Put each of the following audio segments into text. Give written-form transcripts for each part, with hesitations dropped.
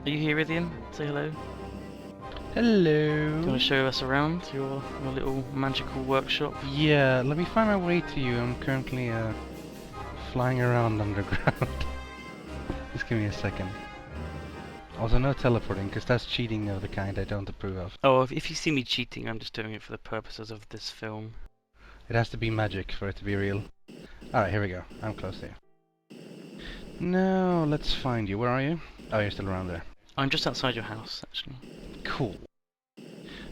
Are you here, Rythian? Say hello. Hello. Do you want to show us around your little magical workshop? Yeah, let me find my way to you. I'm currently flying around underground. Just give me a second. Also, no teleporting, because that's cheating of the kind I don't approve of. Oh, if you see me cheating, I'm just doing it for the purposes of this film. It has to be magic for it to be real. Alright, here we go. I'm close to you. Now, let's find you. Where are you? Oh, you're still around there. I'm just outside your house, actually. Cool.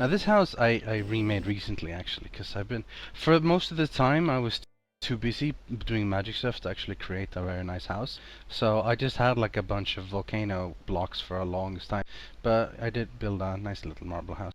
Now, this house I remade recently, actually, because I've been... For most of the time, I was too busy doing magic stuff to actually create a very nice house. So I just had like a bunch of volcano blocks for a longest time. But I did build a nice little marble house.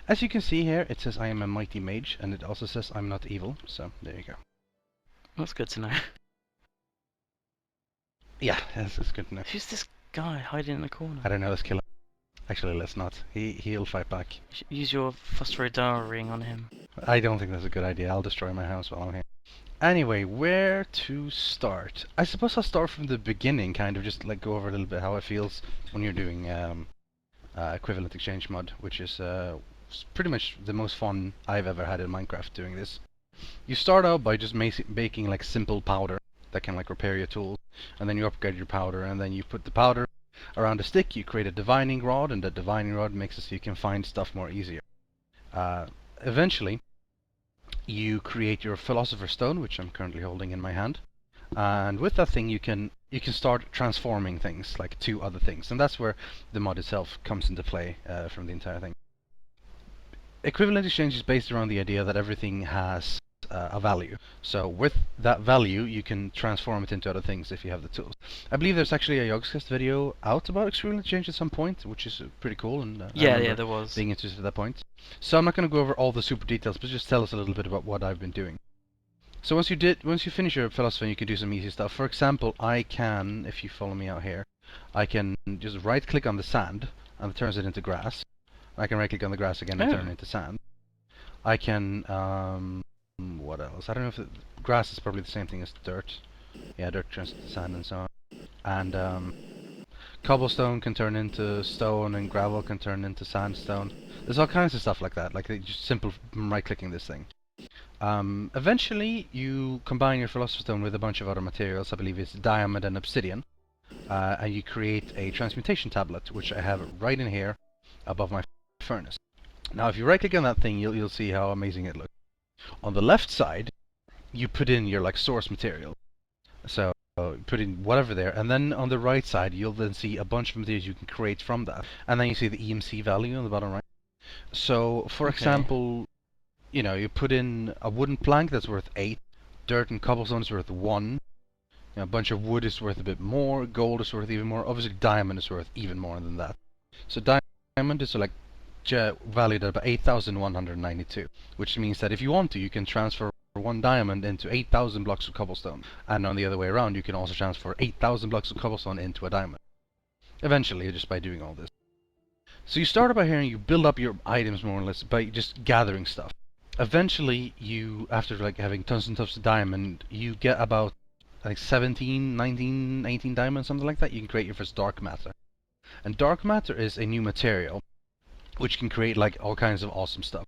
As you can see here, it says I am a mighty mage, and it also says I'm not evil. So there you go. That's good to know. Yeah, that's good to know. Who's this guy hiding in the corner? I don't know, let's kill him. Actually, let's not. He'll fight back. You should use your phosphoridar ring on him. I don't think that's a good idea. I'll destroy my house while I'm here. Anyway, where to start? I suppose I'll start from the beginning, kind of just like go over a little bit how it feels when you're doing equivalent exchange mod, which is pretty much the most fun I've ever had in Minecraft doing this. You start out by just making like simple powder that can like repair your tools, and then you upgrade your powder, and then you put the powder around a stick, you create a divining rod, and that divining rod makes it so you can find stuff more easier. Eventually, you create your philosopher's stone, which I'm currently holding in my hand, and with that thing you can start transforming things like to other things, and that's where the mod itself comes into play from the entire thing. Equivalent exchange is based around the idea that everything has a value. So with that value, you can transform it into other things if you have the tools. I believe there's actually a Yogscast video out about equivalent exchange at some point, which is pretty cool, and yeah, there was. being interested at that point. So I'm not going to go over all the super details, but just tell us a little bit about what I've been doing. So once you finish your philosophy, you can do some easy stuff. For example, I can, if you follow me out here, I can just right-click on the sand, and it turns it into grass. I can right-click on the grass again and turn it into sand. I can, what else? I don't know if grass is probably the same thing as dirt. Yeah, dirt turns into sand and so on. And cobblestone can turn into stone, and gravel can turn into sandstone. There's all kinds of stuff like that, like just simple right-clicking this thing. Eventually, you combine your philosopher's stone with a bunch of other materials. I believe it's diamond and obsidian, and you create a transmutation tablet, which I have right in here above my furnace. Now, if you right-click on that thing, you'll see how amazing it looks. On the left side, you put in your like source material. So put in whatever there, and then on the right side, you'll then see a bunch of materials you can create from that. And then you see the EMC value on the bottom right. So, for example, you know, you put in a wooden plank that's worth 8, dirt and cobblestone is worth 1, you know, a bunch of wood is worth a bit more, gold is worth even more, obviously diamond is worth even more than that. So diamond is like valued at about 8,192, which means that if you want to, you can transfer 1 diamond into 8,000 blocks of cobblestone, and on the other way around, you can also transfer 8,000 blocks of cobblestone into a diamond. Eventually, just by doing all this. So you start by here and you build up your items more or less by just gathering stuff. Eventually, you, after like having tons and tons of diamond, you get about like 17, 19, 18 diamonds, something like that. You can create your first dark matter. And dark matter is a new material which can create like all kinds of awesome stuff.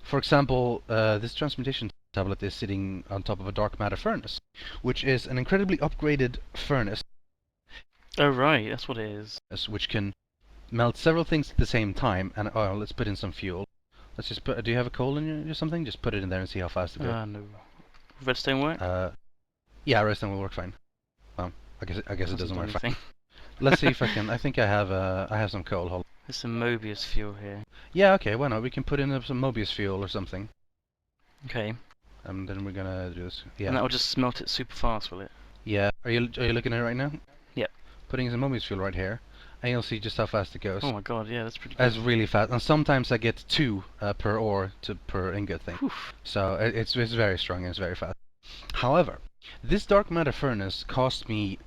For example, this transmutation tablet is sitting on top of a dark matter furnace, which is an incredibly upgraded furnace. Oh right, that's what it is. Which can melt several things at the same time. And oh, let's put in some fuel. Let's just put. Do you have a coal in you or something? Just put it in there and see how fast it goes. No. Redstone work? Yeah, redstone will work fine. I guess it doesn't work fine. Let's see if I can. I think I have some coal. Hold on. There's some Mobius fuel here. Yeah, okay, why not? We can put in some Mobius fuel or something. Okay. And then we're gonna do this. Yeah. And that will just smelt it super fast, will it? Yeah. Are you looking at it right now? Yep. Putting some Mobius fuel right here, and you'll see just how fast it goes. Oh my god, yeah, that's pretty good. That's really fast, and sometimes I get 2 per ore per ingot thing. Oof. So it's very strong and it's very fast. However, this dark matter furnace cost me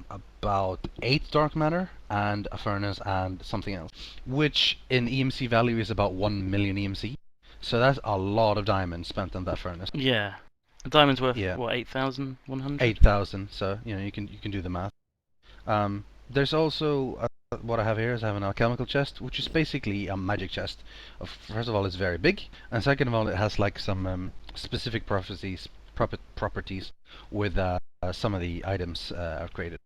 about 8 dark matter and a furnace and something else, which in EMC value is about 1 million EMC. So that's a lot of diamonds spent on that furnace. Yeah. A diamond's worth what, 8,100? 8,000. So you know you can do the math. There's also what I have here is I have an alchemical chest, which is basically a magic chest. First of all, it's very big, and second of all, it has like some specific properties with some of the items I've created.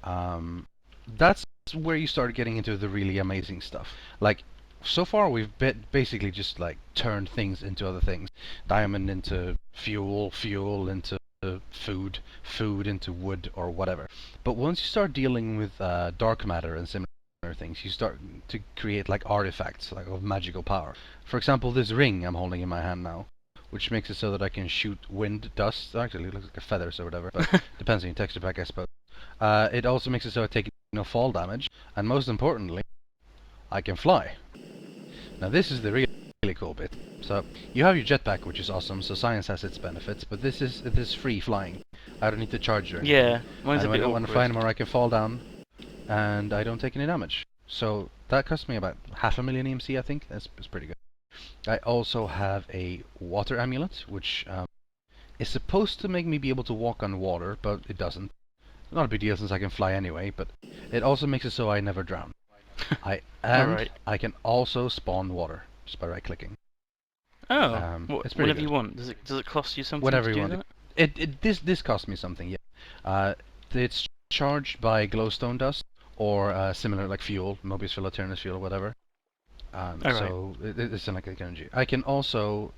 That's where you start getting into the really amazing stuff. Like, so far we've basically just like turned things into other things. Diamond into fuel, fuel into food, food into wood or whatever. But once you start dealing with dark matter and similar things, you start to create like artifacts like of magical power. For example, this ring I'm holding in my hand now, which makes it so that I can shoot wind, dust. Actually, it looks like a feathers or whatever, but depends on your texture pack, I suppose. It also makes it so I take no fall damage, and most importantly, I can fly. Now this is the really cool bit. So you have your jetpack, which is awesome. So science has its benefits, but this is free flying. I don't need to charge or anything. Yeah, mine's and a bit when I awkward. fly anymore, I can fall down, and I don't take any damage. So that cost me about 500,000 EMC, I think. That's pretty good. I also have a water amulet, which is supposed to make me be able to walk on water, but it doesn't. Not a big deal since I can fly anyway, but it also makes it so I never drown. Alright. I can also spawn water just by right-clicking. Oh, it's pretty whenever good. you want. Does it cost you something Whatever to you do want. that? This cost me something, yeah. It's charged by glowstone dust or similar like fuel, Mobius fuel, Eternus fuel, whatever. So it's an like energy. I can also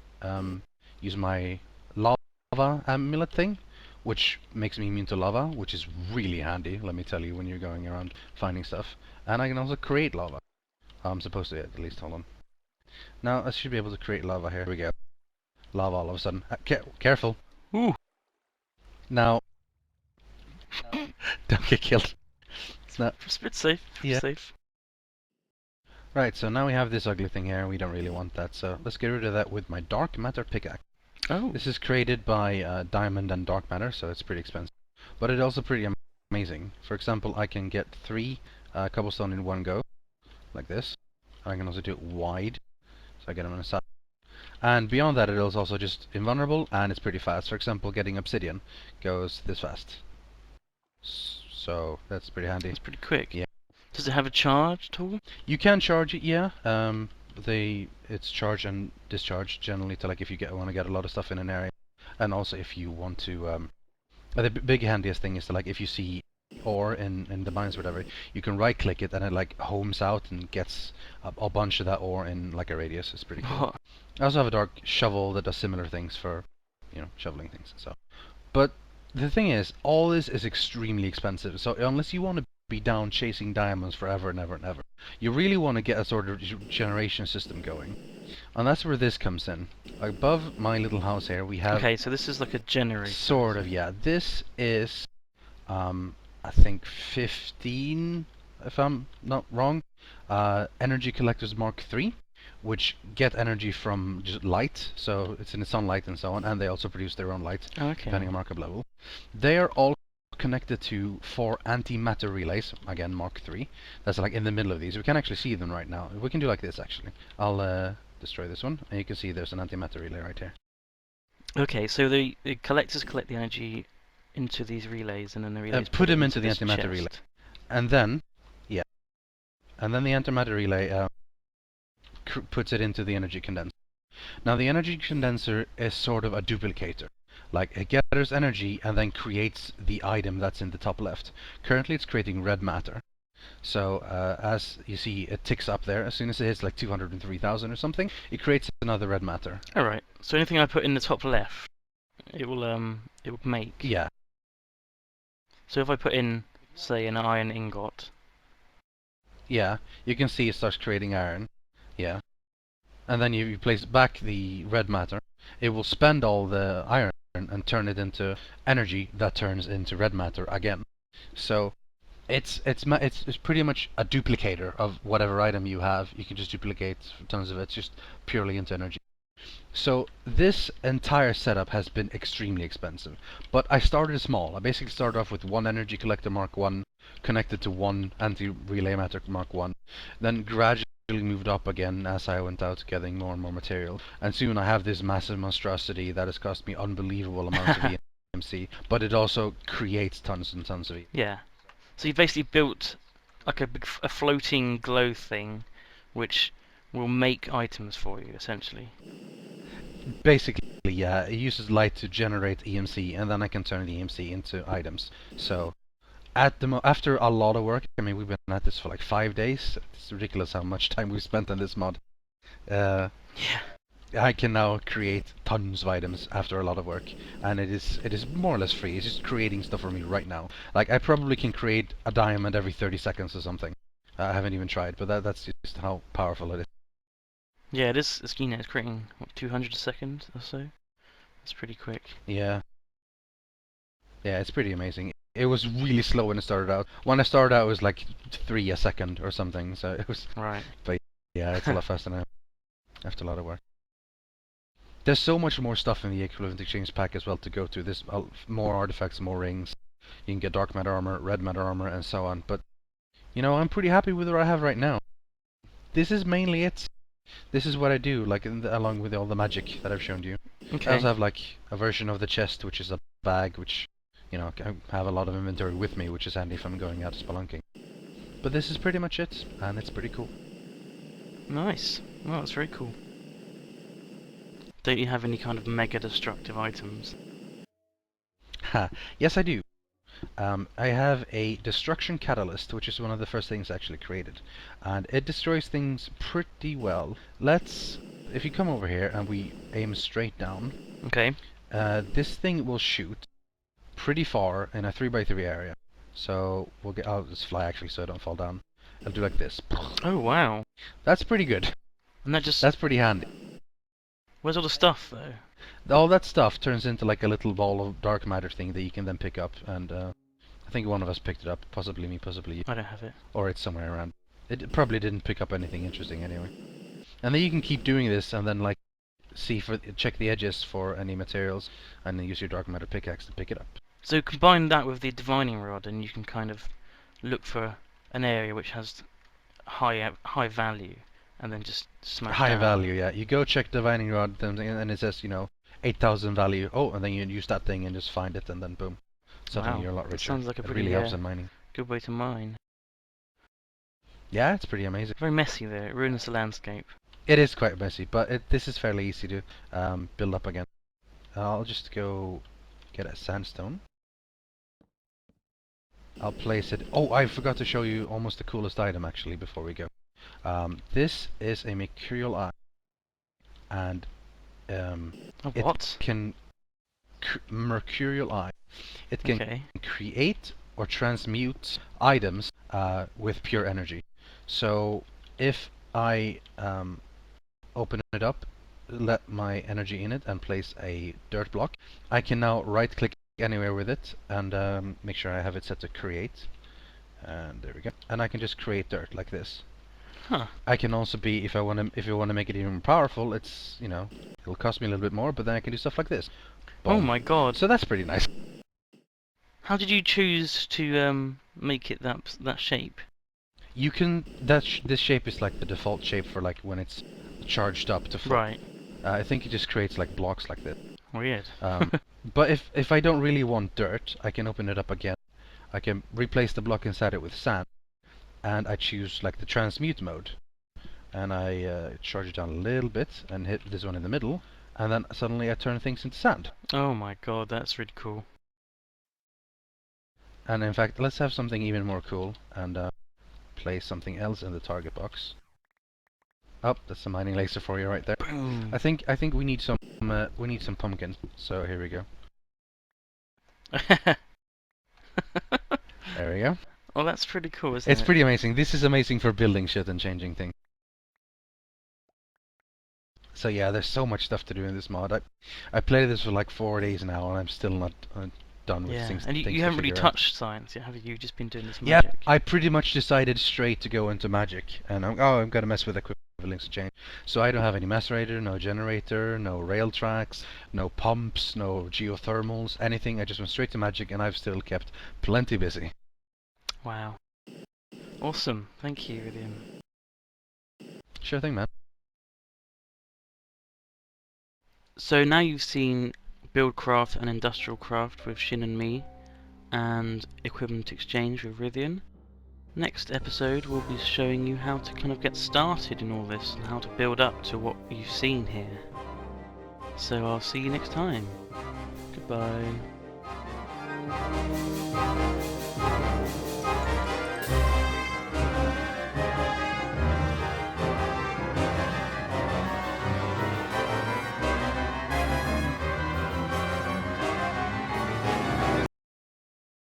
use my lava amulet thing, which makes me immune to lava, which is really handy, let me tell you, when you're going around finding stuff. And I can also create lava. I'm supposed to, at least. Hold on. Now I should be able to create lava here. Here we go. Lava all of a sudden. Careful. Ooh. Now, don't get killed. It's not. It's a bit safe. Yeah. Safe. Right, so now we have this ugly thing here. We don't really want that, so let's get rid of that with my dark matter pickaxe. Oh. This is created by diamond and dark matter, so it's pretty expensive. But it's also pretty amazing. For example, I can get 3 cobblestone in one go, like this. I can also do it wide, so I get them on the side. And beyond that, it is also just invulnerable, and it's pretty fast. For example, getting obsidian goes this fast. So that's pretty handy. It's pretty quick. Yeah. Does it have a charge at all? You can charge it, yeah. It's charge and discharge generally to like if you want to get a lot of stuff in an area, and also if you want to. The big handiest thing is to like if you see ore in the mines or whatever, you can right click it and it like homes out and gets a bunch of that ore in like a radius. It's pretty cool. I also have a dark shovel that does similar things for, shoveling things. So, but the thing is, all this is extremely expensive. So unless you want to be down chasing diamonds forever and ever and ever, you really want to get a sort of generation system going. And that's where this comes in. Above my little house here, we have... Okay, so this is like a generator. Sort of, yeah. This is, I think 15, if I'm not wrong, energy collectors Mark III, which get energy from just light, so it's in the sunlight and so on, and they also produce their own light, depending on markup level. They are all connected to 4 antimatter relays, again Mark III. That's like in the middle of these. We can actually see them right now. We can do like this actually. I'll destroy this one, and you can see there's an antimatter relay right here. Okay, so the collectors collect the energy into these relays, and then the relays put them into the this antimatter chest. relay, and then the antimatter relay puts it into the energy condenser. Now the energy condenser is sort of a duplicator. Like it gathers energy and then creates the item that's in the top left. Currently it's creating red matter. So as you see, it ticks up there. As soon as it hits like 203,000 or something, it creates another red matter. Alright, so anything I put in the top left, it will make. Yeah. So if I put in, say, an iron ingot. Yeah, you can see it starts creating iron. Yeah. And then you place back the red matter. It will spend all the iron and turn it into energy that turns into red matter again. So it's pretty much a duplicator of whatever item you have. You can just duplicate tons of it, just purely into energy. So this entire setup has been extremely expensive, but I started small. I basically started off with 1 energy collector Mark 1 connected to 1 anti-relay matter Mark 1, then gradually moved up again as I went out getting more and more material, and soon I have this massive monstrosity that has cost me unbelievable amounts of EMC, but it also creates tons and tons of it. Yeah. So you basically built like a floating glow thing, which will make items for you essentially. Basically, yeah, it uses light to generate EMC, and then I can turn the EMC into items. So after a lot of work, I mean, we've been at this for like 5 days. It's ridiculous how much time we've spent on this mod. Uh, Yeah. I can now create tons of items after a lot of work, and it is more or less free. It's just creating stuff for me right now. Like I probably can create a diamond every 30 seconds or something. I haven't even tried, but that's just how powerful it is. Yeah, it is. It's, you know, it's creating what, 200 a second or so. It's pretty quick. Yeah, yeah, it's pretty amazing. It was really slow when it started out. When I started out, it was like 3 a second or something. So it was, Right. but yeah, it's a lot faster now after a lot of work. There's so much more stuff in the equivalent exchange pack as well to go to. There's more artifacts, more rings. You can get dark matter armor, red matter armor, and so on. But you know, I'm pretty happy with what I have right now. This is mainly it. This is what I do, like along with all the magic that I've shown you. I Okay. also have like a version of the chest, which is a bag, which you know I have a lot of inventory with me, which is handy if I'm going out spelunking. But this is pretty much it, and it's pretty cool. Nice. Well, that's very cool. Don't you have any kind of mega destructive items? Ha! Yes, I do. I have a destruction catalyst, which is one of the first things I actually created, and it destroys things pretty well. If you come over here and we aim straight down, Okay. this thing will shoot pretty far in a 3x3 area. So I'll just fly actually so I don't fall down. I'll do like this. Oh wow. That's pretty good. And that just... That's pretty handy. Where's all the stuff though? All that stuff turns into like a little ball of dark matter thing that you can then pick up, and I think one of us picked it up, possibly me, possibly you, I don't have it. or it's somewhere around. It probably didn't pick up anything interesting anyway. And then you can keep doing this, and then like check the edges for any materials, and then use your dark matter pickaxe to pick it up. So combine that with the divining rod, and you can kind of look for an area which has high value, and then just smash High down. value, yeah. You go check divining rod, and it says 8,000 value. Oh, and then you use that thing and just find it, and then boom, suddenly Wow, you're a lot that richer. sounds like a It pretty really helps in mining. good way to mine. Yeah, it's pretty amazing. Very messy though. It ruins the landscape. It is quite messy, but this is fairly easy to build up again. I'll just go get a sandstone. I'll place it. Oh, I forgot to show you almost the coolest item actually before we go. This is a Mercurial eye, and A it what? can Mercurial eye. It can Okay. create or transmute items with pure energy. So if I open it up, let my energy in it, and place a dirt block, I can now right-click anywhere with it and make sure I have it set to create. And there we go. And I can just create dirt like this. Huh. I can also be, if you want to make it even more powerful, it'll cost me a little bit more, but then I can do stuff like this. Oh Boom. my god. So that's pretty nice. How did you choose to make it that shape? You can this shape is like the default shape for like when it's charged up to full. Right. I think it just creates like blocks like this. Weird. But if I don't really want dirt, I can open it up again. I can replace the block inside it with sand, and I choose like the transmute mode, and I charge it down a little bit and hit this one in the middle, and then suddenly I turn things into sand. Oh my god, that's really cool. And in fact, let's have something even more cool and place something else in the target box. Oh, that's the mining laser for you right there. Boom. I think we need some pumpkins. So here we go. There we go. Oh, that's pretty cool, isn't It's it? pretty amazing. This is amazing for building shit and changing things. So yeah, there's so much stuff to do in this mod. I played this for like 4 days now, and I'm still not done with Yeah, things. and things you to haven't really figure out. touched science yet, have you? You've just been doing this Yeah, magic. I pretty much decided straight to go into magic, and I'm gonna mess with equivalence exchange. So I don't have any macerator, no generator, no rail tracks, no pumps, no geothermals, anything. I just went straight to magic, and I've still kept plenty busy. Wow. Awesome. Thank you, Rythian. Sure thing, man. So now you've seen buildcraft and industrial craft with Shin and me, and equipment exchange with Rythian. Next episode we'll be showing you how to kind of get started in all this and how to build up to what you've seen here. So I'll see you next time. Goodbye.